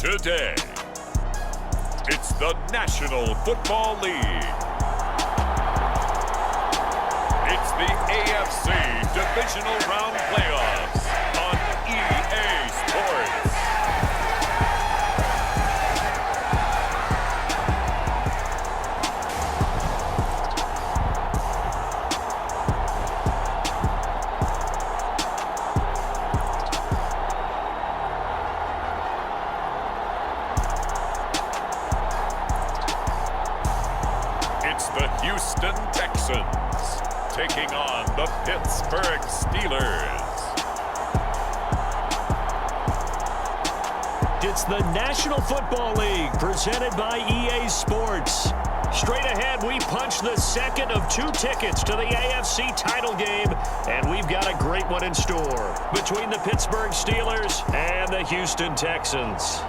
Today, it's the National Football League. It's the AFC Divisional Round Playoffs on EA Sports. It's the Houston Texans taking on the Pittsburgh Steelers. It's the National Football League presented by EA Sports. Straight ahead, we punch the second of two tickets to the AFC title game, and we've got a great one in store between the Pittsburgh Steelers and the Houston Texans.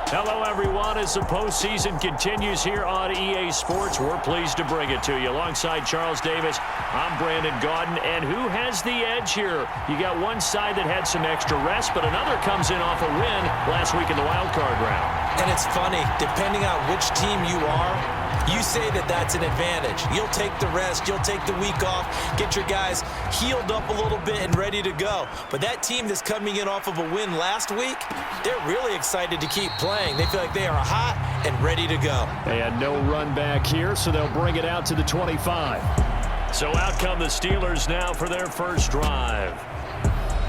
Hello, everyone. As the postseason continues here on EA Sports, we're pleased to bring it to you. Alongside Charles Davis, I'm Brandon Gaudin. And who has the edge here? You got one side that had some extra rest, but another comes in off a win last week in the wild card round. And it's funny, depending on which team you are, you say that that's an advantage. You'll take the rest, you'll take the week off, get your guys healed up a little bit and ready to go. But that team that's coming in off of a win last week, they're really excited to keep playing. They feel like they are hot and ready to go. They had no run back here, so they'll bring it out to the 25. So out come the Steelers now for their first drive.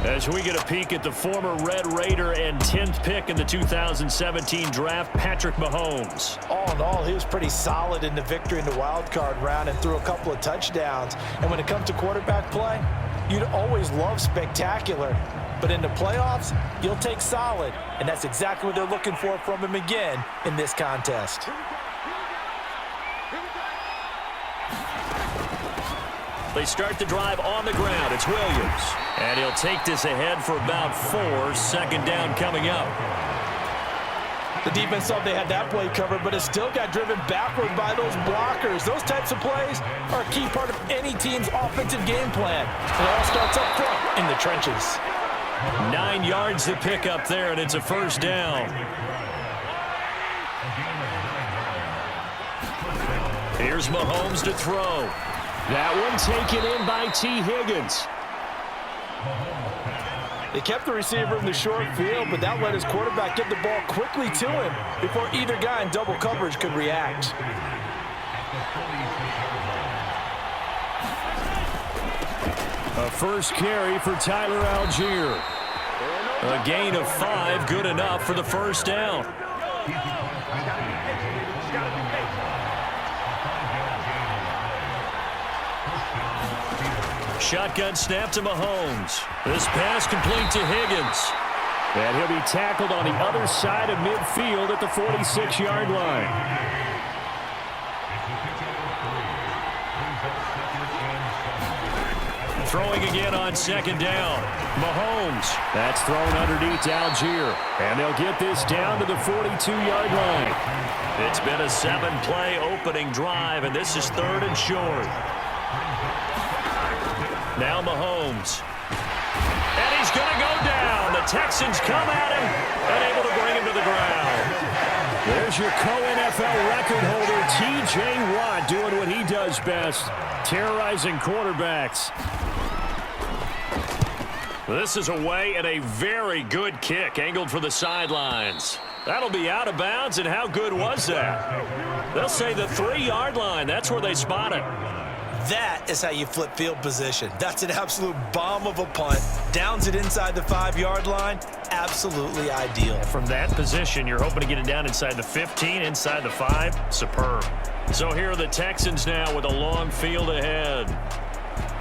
As we get a peek at the former Red Raider and 10th pick in the 2017 draft, Patrick Mahomes. All in all, he was pretty solid in the victory in the wild card round and threw a couple of touchdowns. And when it comes to quarterback play, you'd always love spectacular. But in the playoffs, you'll take solid. And that's exactly what they're looking for from him again in this contest. They start the drive on the ground. It's Williams. And he'll take this ahead for about 4. Second down coming up. The defense thought they had that play covered, but it still got driven backward by those blockers. Those types of plays are a key part of any team's offensive game plan. It all starts up front in the trenches. 9 yards to pick up there, and it's a first down. Here's Mahomes to throw. That one taken in by T. Higgins. They kept the receiver in the short field, but that let his quarterback get the ball quickly to him before either guy in double coverage could react. A first carry for Tyler Algier. A gain of 5, good enough for the first down. Shotgun snap to Mahomes. This pass complete to Higgins. And he'll be tackled on the other side of midfield at the 46-yard line. Throwing again on second down. Mahomes. That's thrown underneath Algier. And they'll get this down to the 42-yard line. It's been a 7-play opening drive, and this is 3rd and short. Now Mahomes. And he's going to go down. The Texans come at him and able to bring him to the ground. There's your co-NFL record holder, T.J. Watt, doing what he does best, terrorizing quarterbacks. This is away and a very good kick, angled for the sidelines. That'll be out of bounds, and how good was that? They'll say the 3-yard line. That's where they spot it. That is how you flip field position. That's an absolute bomb of a punt. Downs it inside the 5-yard line. Absolutely ideal. From that position, you're hoping to get it down inside the 15, inside the 5. Superb. So here are the Texans now with a long field ahead.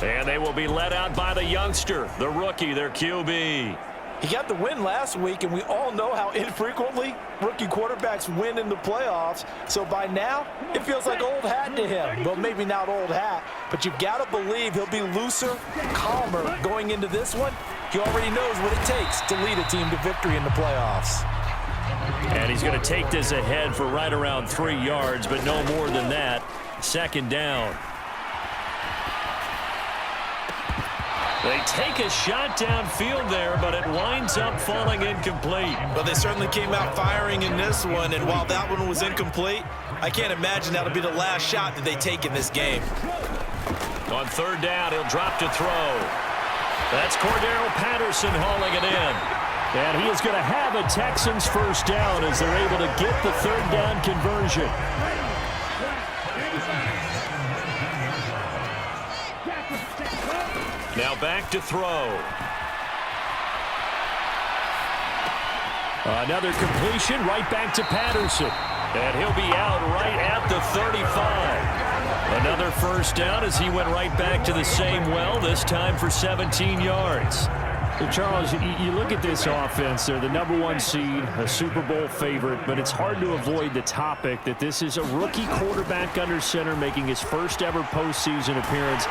And they will be led out by the youngster, the rookie, their QB. He got the win last week, and we all know how infrequently rookie quarterbacks win in the playoffs. So by now, it feels like old hat to him. Well, maybe not old hat, but you've got to believe he'll be looser, calmer going into this one. He already knows what it takes to lead a team to victory in the playoffs. And he's going to take this ahead for right around 3 yards, but no more than that. Second down. They take a shot downfield there, but it winds up falling incomplete. Well, they certainly came out firing in this one, and while that one was incomplete, I can't imagine that'll be the last shot that they take in this game. On third down, he'll drop to throw. That's Cordero Patterson hauling it in. And he is going to have a Texans first down as they're able to get the third down conversion. Now back to throw. Another completion right back to Patterson. And he'll be out right at the 35. Another first down as he went right back to the same well, this time for 17 yards. Well, Charles, you look at this offense. They're the #1 seed, a Super Bowl favorite, but it's hard to avoid the topic that this is a rookie quarterback under center making his first ever postseason appearance.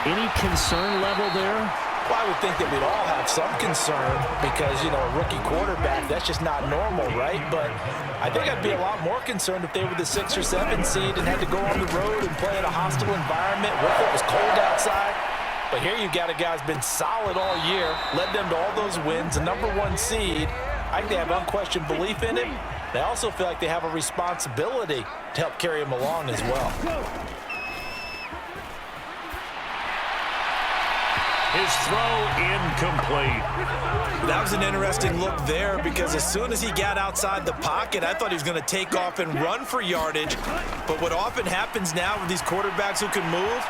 Any concern level there? Well, I would think that we'd all have some concern because, you know, a rookie quarterback, that's just not normal, right? But I think I'd be a lot more concerned if they were the 6 or 7 seed and had to go on the road and play in a hostile environment. What if it was cold outside? But here you got a guy who's been solid all year, led them to all those wins, a #1 seed. I think they have unquestioned belief in him. They also feel like they have a responsibility to help carry him along as well. His throw incomplete. That was an interesting look there because as soon as he got outside the pocket, I thought he was going to take off and run for yardage. But what often happens now with these quarterbacks who can move,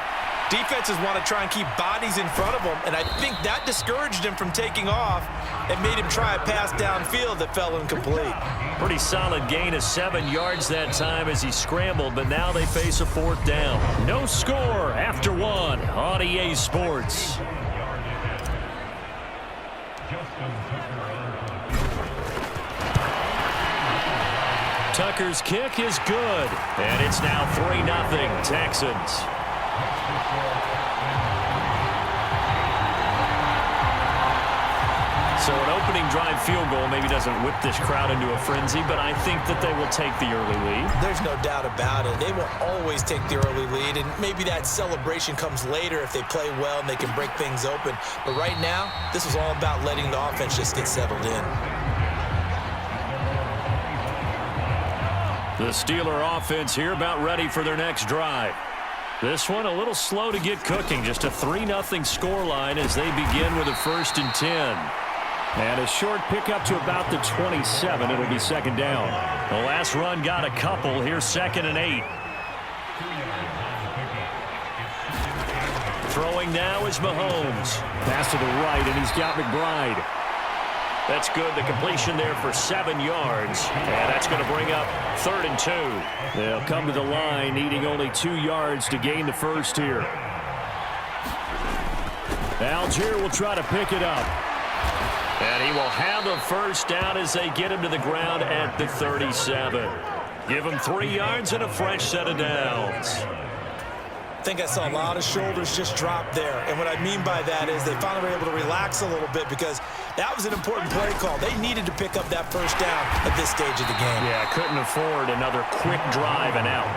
defenses want to try and keep bodies in front of them, and I think that discouraged him from taking off and made him try a pass downfield that fell incomplete. Pretty solid gain of 7 yards that time as he scrambled, but now they face a 4th down. No score after 1 on EA Sports. Tucker's kick is good, and it's now 3-0 Texans. So an opening drive field goal maybe doesn't whip this crowd into a frenzy, but I think that they will take the early lead. There's no doubt about it. They will always take the early lead, and maybe that celebration comes later if they play well and they can break things open. But right now, this is all about letting the offense just get settled in. The Steeler offense here about ready for their next drive. This one a little slow to get cooking. Just a 3-0 scoreline as they begin with a 1st and 10. And a short pickup to about the 27. It'll be 2nd down. The last run got a couple. Here's 2nd and 8. Throwing now is Mahomes. Pass to the right, and he's got McBride. That's good. The completion there for 7 yards. And that's going to bring up 3rd and 2. They'll come to the line, needing only 2 yards to gain the first here. Algier will try to pick it up. And he will have a first down as they get him to the ground at the 37. Give him 3 yards and a fresh set of downs. I think I saw a lot of shoulders just drop there. And what I mean by that is they finally were able to relax a little bit because that was an important play call. They needed to pick up that first down at this stage of the game. Yeah, couldn't afford another quick drive and out.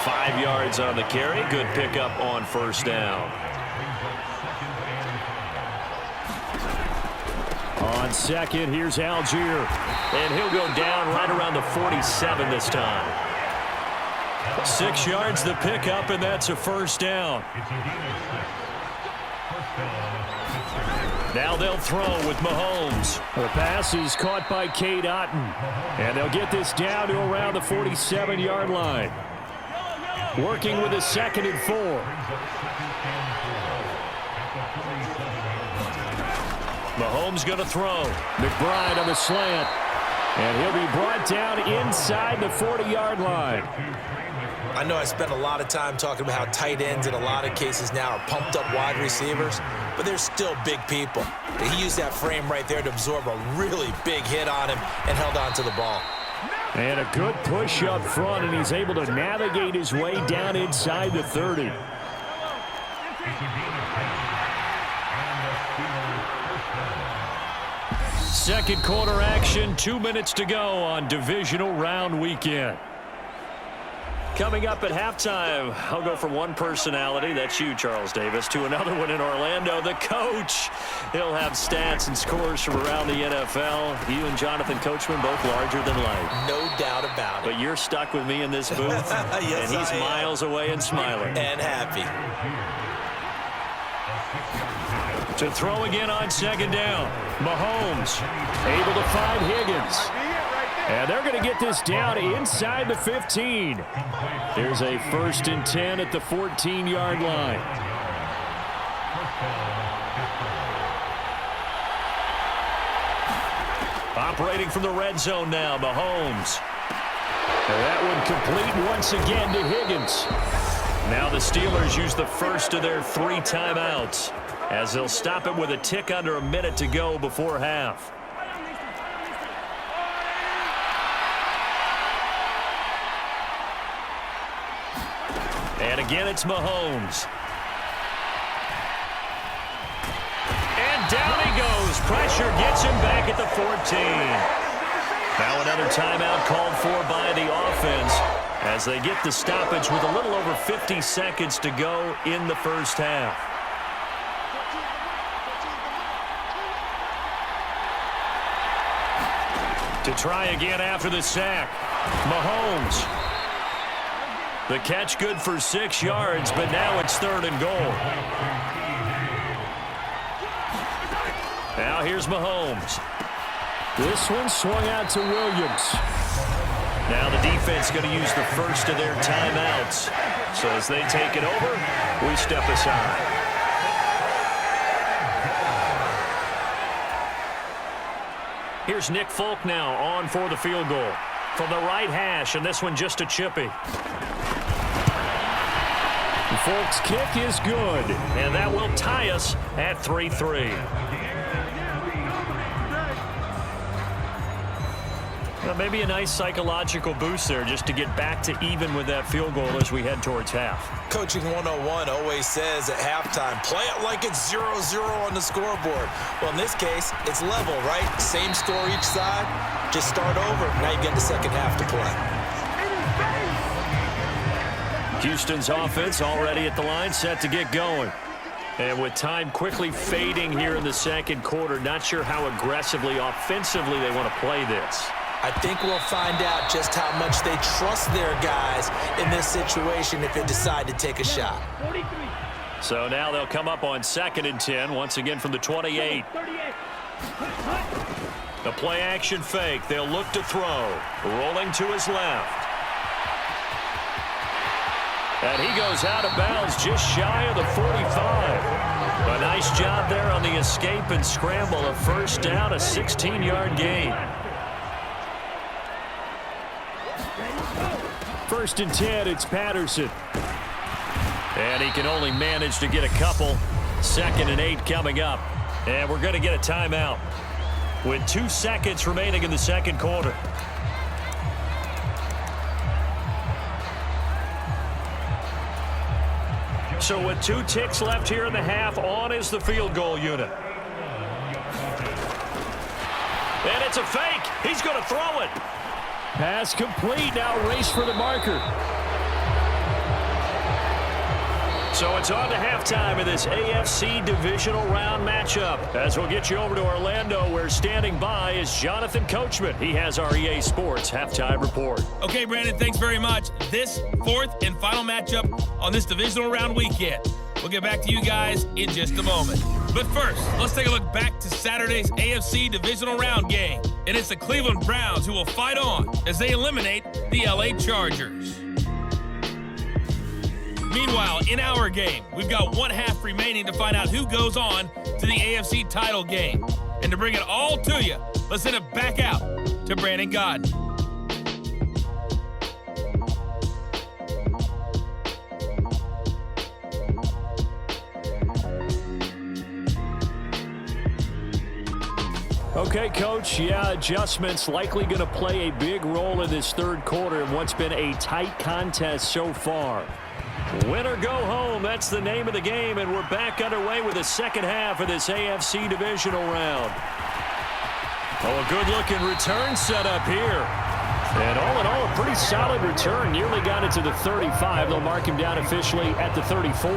5 yards on the carry. Good pickup on first down. On second, here's Algier. And he'll go down right around the 47 this time. 6 yards the pickup, and that's a first down. Now they'll throw with Mahomes. The pass is caught by Cade Otton. And they'll get this down to around the 47-yard line. Working with a 2nd and 4. Mahomes going to throw. McBride on the slant. And he'll be brought down inside the 40-yard line. I know I spent a lot of time talking about how tight ends in a lot of cases now are pumped up wide receivers, but they're still big people. He used that frame right there to absorb a really big hit on him and held on to the ball. And a good push up front, and he's able to navigate his way down inside the 30. Second quarter action, 2 minutes to go on divisional round weekend. Coming up at halftime, I'll go from one personality, that's you, Charles Davis, to another one in Orlando, the coach. He'll have stats and scores from around the NFL. You and Jonathan Coachman both larger than life. No doubt about it. But you're stuck with me in this booth, yes, and he's miles away and smiling. And happy. To throw again on second down. Mahomes able to find Higgins. And they're going to get this down inside the 15. There's a 1st and 10 at the 14-yard line. Operating from the red zone now, Mahomes. And that one complete once again to Higgins. Now the Steelers use the first of their 3 timeouts, as they'll stop it with a tick under a minute to go before half. And again, it's Mahomes. And down he goes. Pressure gets him back at the 14. Now another timeout called for by the offense as they get the stoppage with a little over 50 seconds to go in the first half. To try again after the sack, Mahomes. The catch good for 6 yards, but now it's 3rd and goal. Now here's Mahomes. This one swung out to Williams. Now the defense going to use the first of their timeouts. So as they take it over, we step aside. Here's Nick Folk now on for the field goal. From the right hash, and this one just a chippy. Folk's kick is good. And that will tie us at 3-3. Well, maybe a nice psychological boost there just to get back to even with that field goal as we head towards half. Coaching 101 always says at halftime, play it like it's 0-0 on the scoreboard. Well, in this case, it's level, right? Same score each side. Just start over. Now you get the second half to play. Houston's offense already at the line, set to get going. And with time quickly fading here in the second quarter, not sure how aggressively, offensively they want to play this. I think we'll find out just how much they trust their guys in this situation if they decide to take a shot. So now they'll come up on 2nd and 10, once again from the 28. The play action fake. They'll look to throw. Rolling to his left. And he goes out of bounds just shy of the 45. A nice job there on the escape and scramble. A first down, a 16-yard gain. 1st and 10, it's Patterson. And he can only manage to get a couple. 2nd and 8 coming up. And we're going to get a timeout with 2 seconds remaining in the second quarter. So with 2 ticks left here in the half, on is the field goal unit. And it's a fake. He's going to throw it. Pass complete. Now race for the marker. So it's on to halftime in this AFC divisional round matchup. As we'll get you over to Orlando, where standing by is Jonathan Coachman. He has our EA Sports halftime report. Okay, Brandon, thanks very much. This 4th and final matchup on this divisional round weekend. We'll get back to you guys in just a moment. But first, let's take a look back to Saturday's AFC divisional round game. And it's the Cleveland Browns who will fight on as they eliminate the LA Chargers. Meanwhile, in our game, we've got 1 half remaining to find out who goes on to the AFC title game. And to bring it all to you, let's send it back out to Brandon Godden. Okay, Coach, adjustments likely going to play a big role in this third quarter in what's been a tight contest so far. Win or go home, that's the name of the game, and we're back underway with the second half of this AFC divisional round. Oh, a good-looking return set up here. And all in all, a pretty solid return. Nearly got it to the 35. They'll mark him down officially at the 34.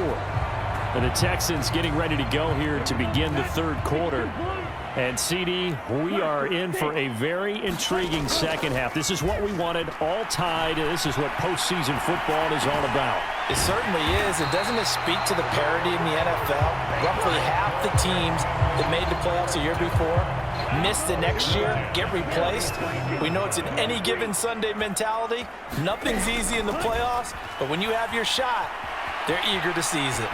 And the Texans getting ready to go here to begin the third quarter. And, CD, we are in for a very intriguing second half. This is what we wanted, all tied. This is what postseason football is all about. It certainly is. And doesn't it speak to the parity in the NFL? Roughly half the teams that made the playoffs a year before miss the next year, get replaced. We know it's an any given Sunday mentality. Nothing's easy in the playoffs, but when you have your shot, they're eager to seize it.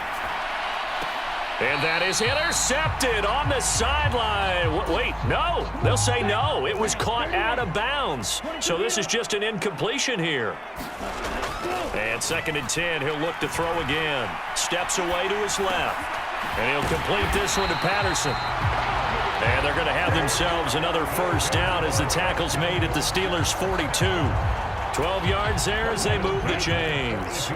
And that is intercepted on the sideline. Wait, no. They'll say no. It was caught out of bounds. So this is just an incompletion here. And 2nd and 10, he'll look to throw again. Steps away to his left. And he'll complete this one to Patterson. And they're going to have themselves another first down as the tackle's made at the Steelers' 42. 12 yards there as they move the chains.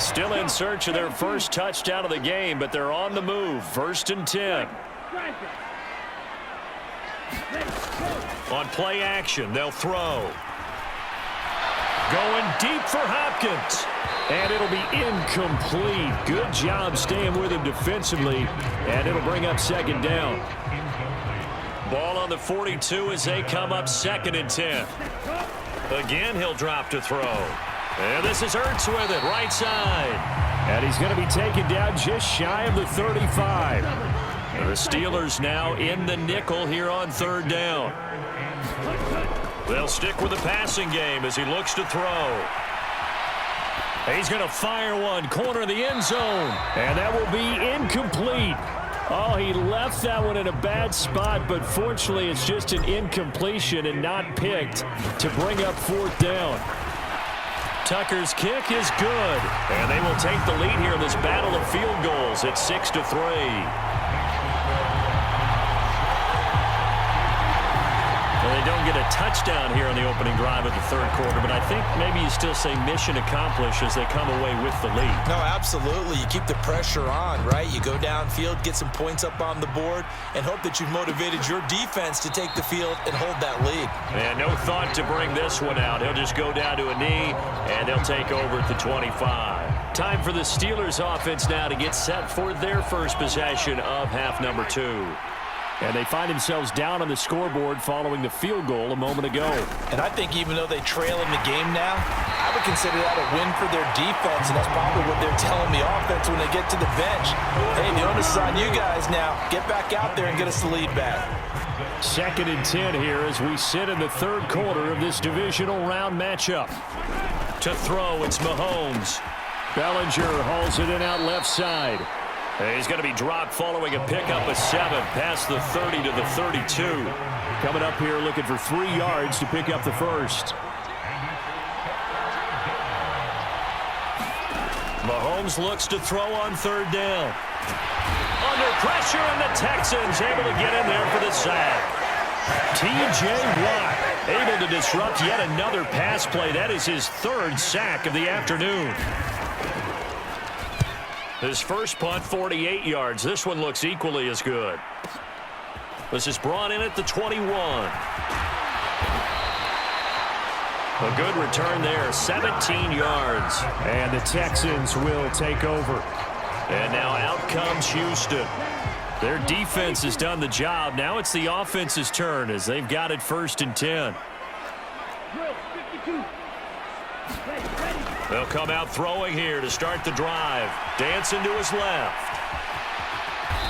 Still in search of their first touchdown of the game, but they're on the move. 1st and 10. On play action, they'll throw. Going deep for Hopkins. And it'll be incomplete. Good job staying with him defensively. And it'll bring up 2nd down. Ball on the 42 as they come up 2nd and 10. Again, he'll drop to throw. And this is Ertz with it, right side. And he's going to be taken down just shy of the 35. The Steelers now in the nickel here on 3rd down. They'll stick with the passing game as he looks to throw. He's going to fire one, corner of the end zone. And that will be incomplete. Oh, he left that one in a bad spot, but fortunately it's just an incompletion and not picked to bring up 4th down. Tucker's kick is good, and they will take the lead here in this battle of field goals at 6-3. Well, they don't get a touchdown here in the opening drive of the third quarter, but I think maybe you still say mission accomplished as they come away with the lead. No, absolutely. You keep the pressure on, right? You go downfield, get some points up on the board, and hope that you've motivated your defense to take the field and hold that lead. And no thought to bring this one out. He'll just go down to a knee, and they'll take over at the 25. Time for the Steelers offense now to get set for their first possession of half number 2. And they find themselves down on the scoreboard following the field goal a moment ago. And I think even though they trail in the game now, I would consider that a win for their defense, and that's probably what they're telling the offense when they get to the bench. Hey, the onus is on you guys now. Get back out there and get us the lead back. 2nd and 10 here as we sit in the third quarter of this divisional round matchup. To throw, it's Mahomes. Bellinger hauls it in out left side. He's going to be dropped following a pickup of 7 past the 30 to the 32. Coming up here looking for 3 yards to pick up the first. Mahomes looks to throw on 3rd down. Under pressure, and the Texans able to get in there for the sack. T.J. Watt able to disrupt yet another pass play. That is his 3rd sack of the afternoon. His first punt, 48 yards. This one looks equally as good. This is brought in at the 21. A good return there, 17 yards. And the Texans will take over. And now out comes Houston. Their defense has done the job. Now it's the offense's turn as they've got it 1st and 10. They'll come out throwing here to start the drive. Dancing to his left.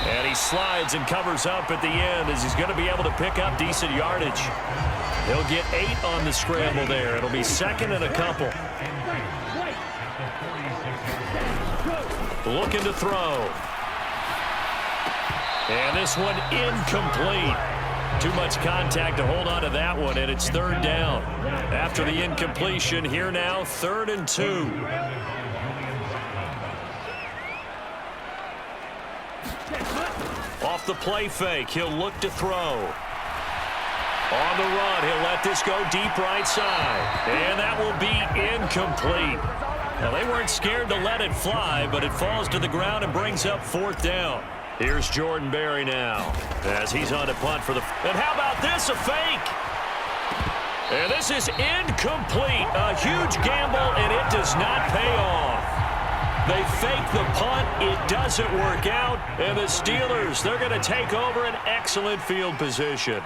And he slides and covers up at the end as he's going to be able to pick up decent yardage. He'll get 8 on the scramble there. It'll be 2nd and a couple. Looking to throw. And this one incomplete. Too much contact to hold on to that one, and it's 3rd down. After the incompletion, here now, 3rd and 2. Off the play fake, he'll look to throw. On the run, he'll let this go deep right side. And that will be incomplete. Now, they weren't scared to let it fly, but it falls to the ground and brings up 4th down. Here's Jordan Berry now as he's on to punt for the... And how about this, a fake? And this is incomplete. A huge gamble, and it does not pay off. They fake the punt. It doesn't work out. And the Steelers, they're going to take over an excellent field position.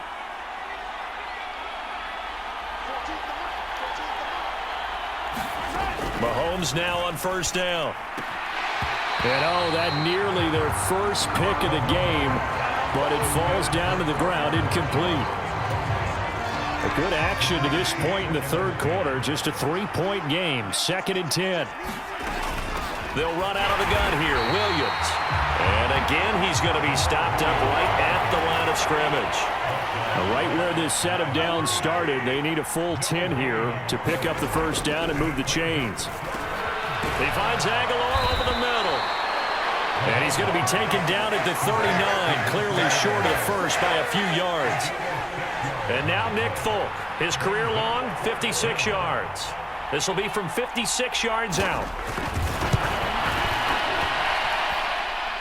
Mahomes now on first down. And oh, that nearly their first pick of the game, but it falls down to the ground incomplete. A good action to this point in the third quarter. Just a 3-point game. 2nd and 10. They'll run out of the gun here. Williams. And again, he's going to be stopped up right at the line of scrimmage. Right where this set of downs started, they need a full 10 here to pick up the first down and move the chains. He finds Aguilar over the middle. And he's going to be taken down at the 39, clearly short of the first by a few yards. And now Nick Folk, his career long, 56 yards. This will be from 56 yards out.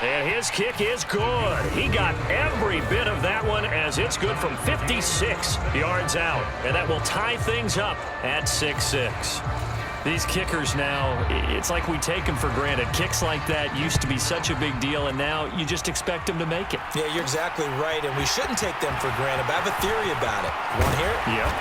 And his kick is good. He got every bit of that one as it's good from 56 yards out. And that will tie things up at 6-6. These kickers now, it's like we take them for granted. Kicks like that used to be such a big deal, and now you just expect them to make it. Yeah, you're exactly right, and we shouldn't take them for granted, but I have a theory about it. You want to hear it? Yep.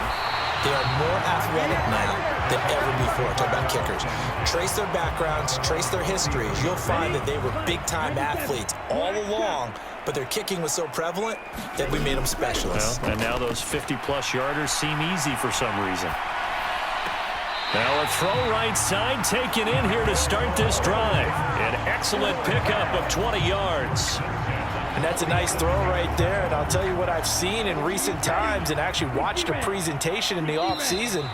They are more athletic now than ever before. Talk about kickers. Trace their backgrounds, trace their histories. You'll find that they were big-time athletes all along, but their kicking was so prevalent that we made them specialists. Well, and now those 50-plus yarders seem easy for some reason. Now a throw right side taken in here to start this drive. An excellent pickup of 20 yards. And that's a nice throw right there. And I'll tell you what I've seen in recent times and actually watched a presentation in the offseason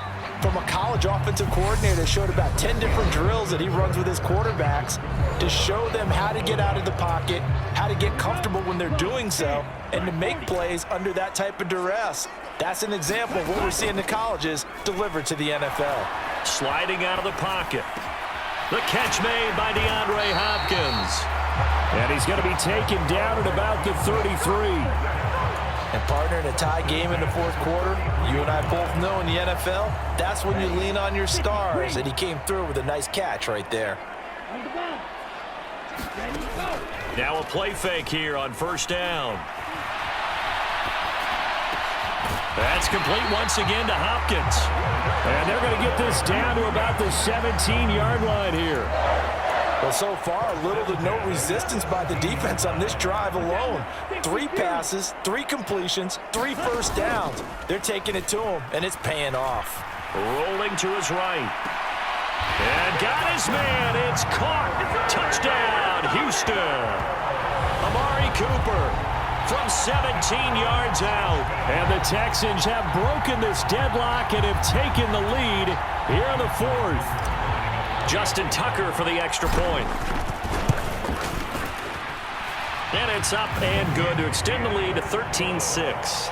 from a college offensive coordinator that showed about 10 different drills that he runs with his quarterbacks to show them how to get out of the pocket, how to get comfortable when they're doing so, and to make plays under that type of duress. That's an example of what we're seeing in the colleges delivered to the NFL. Sliding out of the pocket. The catch made by DeAndre Hopkins. And he's going to be taken down at about the 33. And partner, in a tie game in the fourth quarter, you and I both know in the NFL, that's when you lean on your stars. And he came through with a nice catch right there. Now a play fake here on first down. That's complete once again to Hopkins. And they're going to get this down to about the 17-yard line here. Well, so far, little to no resistance by the defense on this drive alone. 3 passes, 3 completions, 3 first downs. They're taking it to him, and it's paying off. Rolling to his right. And got his man. It's caught. Touchdown, Houston. Amari Cooper from 17 yards out. And the Texans have broken this deadlock and have taken the lead here in the fourth. Justin Tucker for the extra point. And it's up and good to extend the lead to 13-6.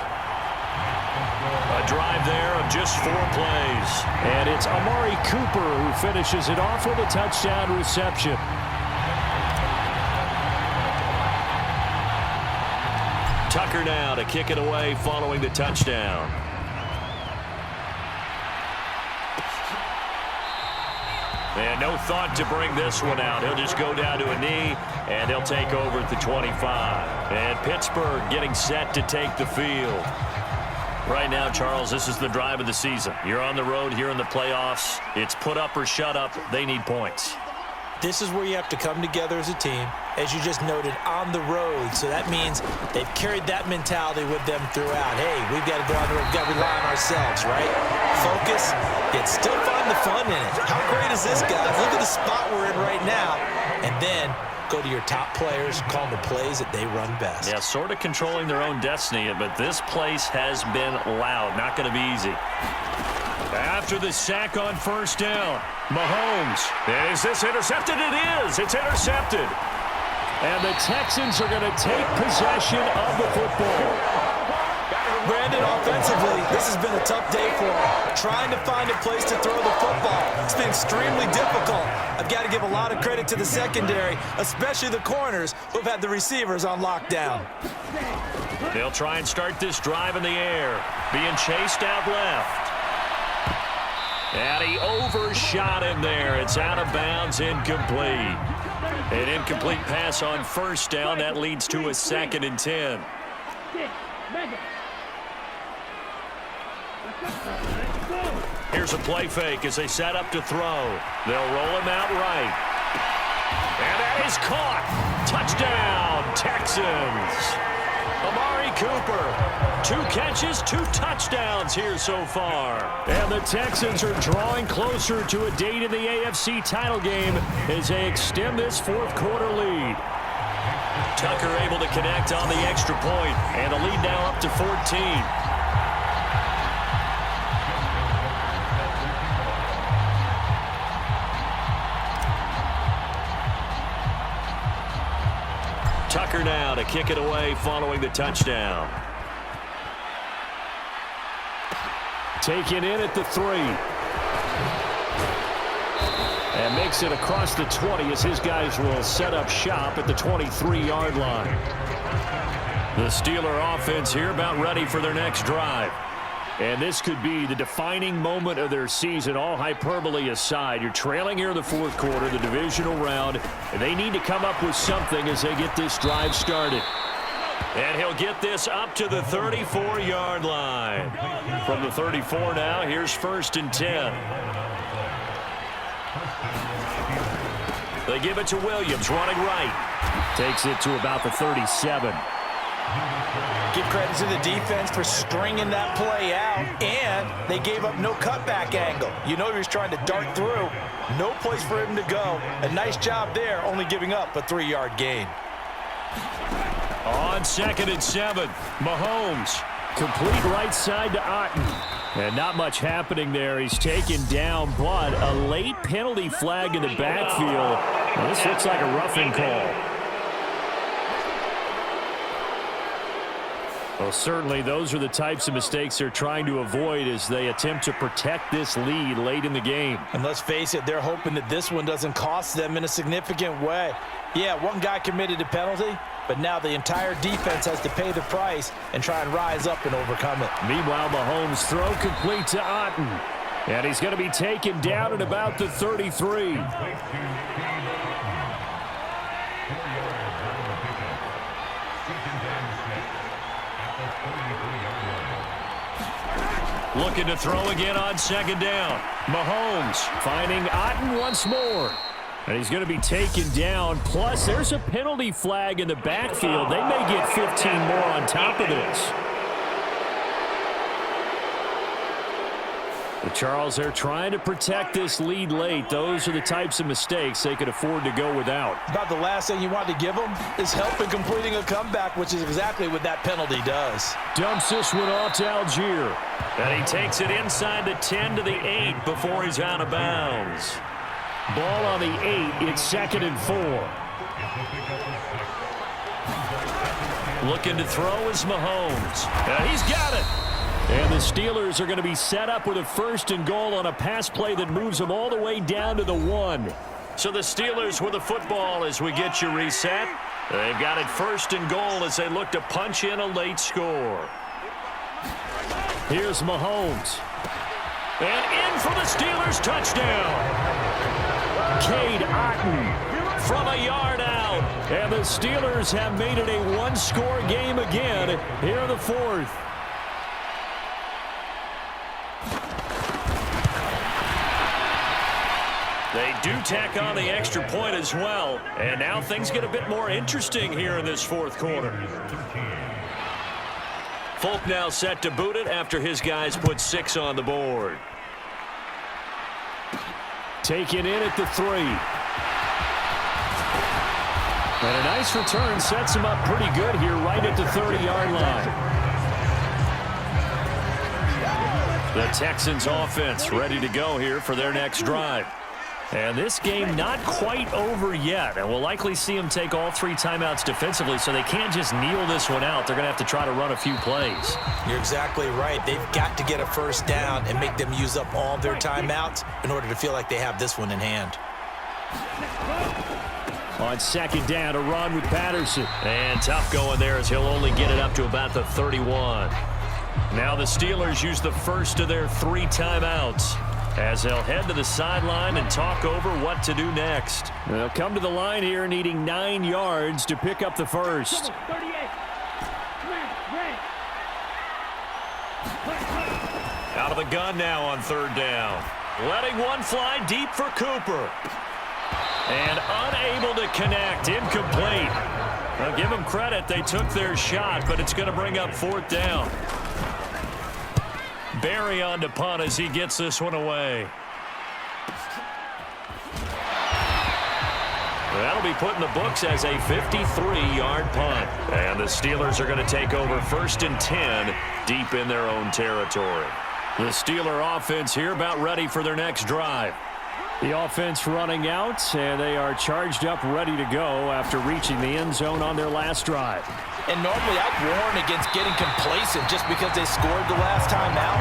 A drive there of just 4 plays. And it's Amari Cooper who finishes it off with a touchdown reception. Tucker now to kick it away following the touchdown. And no thought to bring this one out. He'll just go down to a knee, and he'll take over at the 25. And Pittsburgh getting set to take the field. Right now, Charles, this is the drive of the season. You're on the road here in the playoffs. It's put up or shut up. They need points. This is where you have to come together as a team, as you just noted, on the road. So that means they've carried that mentality with them throughout. Hey, we've got to go on the road. We've got to rely on ourselves, right? Focus, yet still find the fun in it. How great is this, guys? Look at the spot we're in right now. And then go to your top players, call them the plays that they run best. Yeah, sort of controlling their own destiny, but this place has been loud. Not going to be easy. After the sack on first down, Mahomes. Is this intercepted? It is. It's intercepted. And the Texans are going to take possession of the football. Brandon, offensively, this has been a tough day for him. Trying to find a place to throw the football. It's been extremely difficult. I've got to give a lot of credit to the secondary, especially the corners who have had the receivers on lockdown. They'll try and start this drive in the air. Being chased out left. And he overshot him there. It's out of bounds, incomplete. An incomplete pass on first down. That leads to a 2nd and 10. Here's a play fake as they set up to throw. They'll roll him out right. And that is caught. Touchdown, Texans. Amari Cooper, 2 catches, 2 touchdowns here so far. And the Texans are drawing closer to a date in the AFC title game as they extend this 4th quarter lead. Tucker able to connect on the extra point, and the lead now up to 14. Tucker now to kick it away following the touchdown. Taken in at the 3. And makes it across the 20 as his guys will set up shop at the 23-yard line. The Steeler offense here about ready for their next drive. And this could be the defining moment of their season, all hyperbole aside. You're trailing here in the 4th quarter, the divisional round, and they need to come up with something as they get this drive started. And he'll get this up to the 34-yard line. From the 34 now, here's 1st and 10. They give it to Williams, running right. Takes it to about the 37. Give credit to the defense for stringing that play out, and they gave up no cutback angle. You know he was trying to dart through. No place for him to go. A nice job there, only giving up a 3-yard gain. On 2nd and 7, Mahomes. Complete right side to Otten. And not much happening there. He's taken down, but a late penalty flag in the backfield. Now, this looks like a roughing call. Well, certainly those are the types of mistakes they're trying to avoid as they attempt to protect this lead late in the game. And let's face it, they're hoping that this one doesn't cost them in a significant way. Yeah, one guy committed a penalty, but now the entire defense has to pay the price and try and rise up and overcome it. Meanwhile, Mahomes throw complete to Otten. And he's going to be taken down at about the 33. Looking to throw again on 2nd down. Mahomes finding Otten once more. And he's going to be taken down. Plus, there's a penalty flag in the backfield. They may get 15 more on top of this. But Charles, they're trying to protect this lead late. Those are the types of mistakes they could afford to go without. About the last thing you want to give them is help in completing a comeback, which is exactly what that penalty does. Dumps this one off to Algier. And he takes it inside the 10 to the 8 before he's out of bounds. Ball on the 8. It's 2nd and 4. Looking to throw is Mahomes. And he's got it. And the Steelers are going to be set up with a 1st and goal on a pass play that moves them all the way down to the 1. So the Steelers with the football as we get you reset. They've got it 1st and goal as they look to punch in a late score. Here's Mahomes. And in for the Steelers touchdown. Cade Otten from a yard out. And the Steelers have made it a 1-score game again here in the 4th. They do tack on the extra point as well. And now things get a bit more interesting here in this 4th quarter. Folk now set to boot it after his guys put 6 on the board. Taken in at the 3. And a nice return sets him up pretty good here right at the 30-yard line. The Texans offense ready to go here for their next drive. And this game not quite over yet, and we'll likely see them take all 3 timeouts defensively, so they can't just kneel this one out. They're going to have to try to run a few plays. You're exactly right. They've got to get a first down and make them use up all their timeouts in order to feel like they have this one in hand. On second down, a run with Patterson. And tough going there as he'll only get it up to about the 31. Now the Steelers use the first of their 3 timeouts as they'll head to the sideline and talk over what to do next. They'll come to the line here needing 9 yards to pick up the first. Out of the gun now on 3rd down. Letting one fly deep for Cooper. And unable to connect. Incomplete. Now give them credit. They took their shot, but it's going to bring up 4th down. Barry on to punt as he gets this one away. That'll be put in the books as a 53-yard punt. And the Steelers are going to take over 1st and 10 deep in their own territory. The Steeler offense here about ready for their next drive. The offense running out, and they are charged up, ready to go after reaching the end zone on their last drive. And normally I'd warn against getting complacent just because they scored the last time out.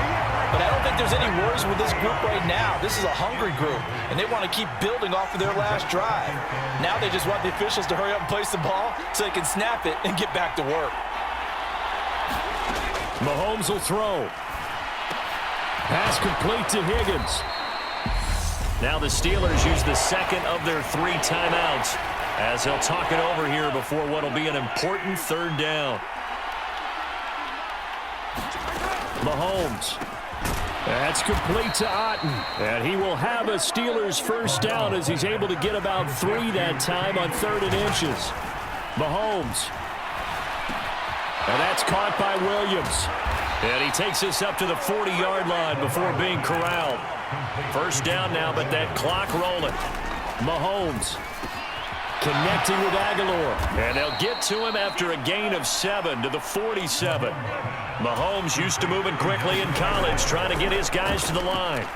But I don't think there's any worries with this group right now. This is a hungry group, and they want to keep building off of their last drive. Now they just want the officials to hurry up and place the ball so they can snap it and get back to work. Mahomes will throw. Pass complete to Higgins. Now the Steelers use the second of their 3 timeouts as they'll talk it over here before what will be an important 3rd down. Mahomes. That's complete to Otten. And he will have a Steelers first down as he's able to get about 3 that time on 3rd and inches. Mahomes. And that's caught by Williams. And he takes this up to the 40-yard line before being corralled. First down now, but that clock rolling. Mahomes connecting with Aguilar. And they'll get to him after a gain of 7 to the 47. Mahomes used to moving quickly in college, trying to get his guys to the line.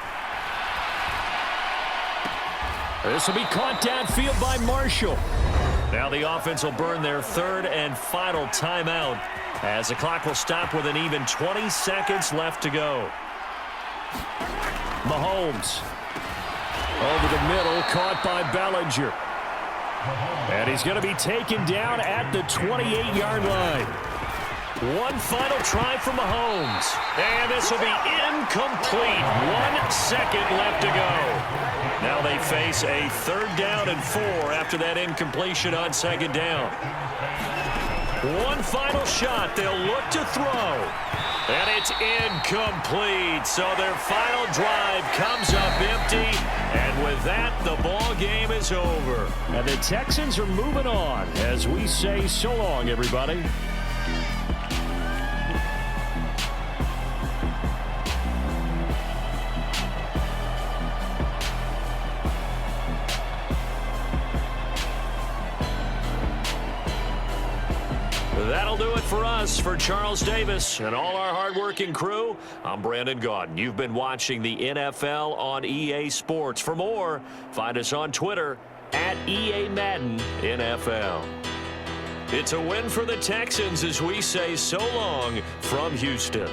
This will be caught downfield by Marshall. Now the offense will burn their 3rd and final timeout as the clock will stop with an even 20 seconds left to go. Mahomes over the middle, caught by Bellinger. And he's going to be taken down at the 28-yard line. One final try for Mahomes. And this will be incomplete. 1 second left to go. Now they face a 3rd down and 4 after that incompletion on 2nd down. One final shot. They'll look to throw. And it's incomplete. So their final drive comes up empty. And with that, the ball game is over. And the Texans are moving on as we say so long, everybody. That'll do it for us. For Charles Davis and all our hardworking crew, I'm Brandon Gaudin. You've been watching the NFL on EA Sports. For more, find us on Twitter at EA Madden NFL. It's a win for the Texans as we say so long from Houston.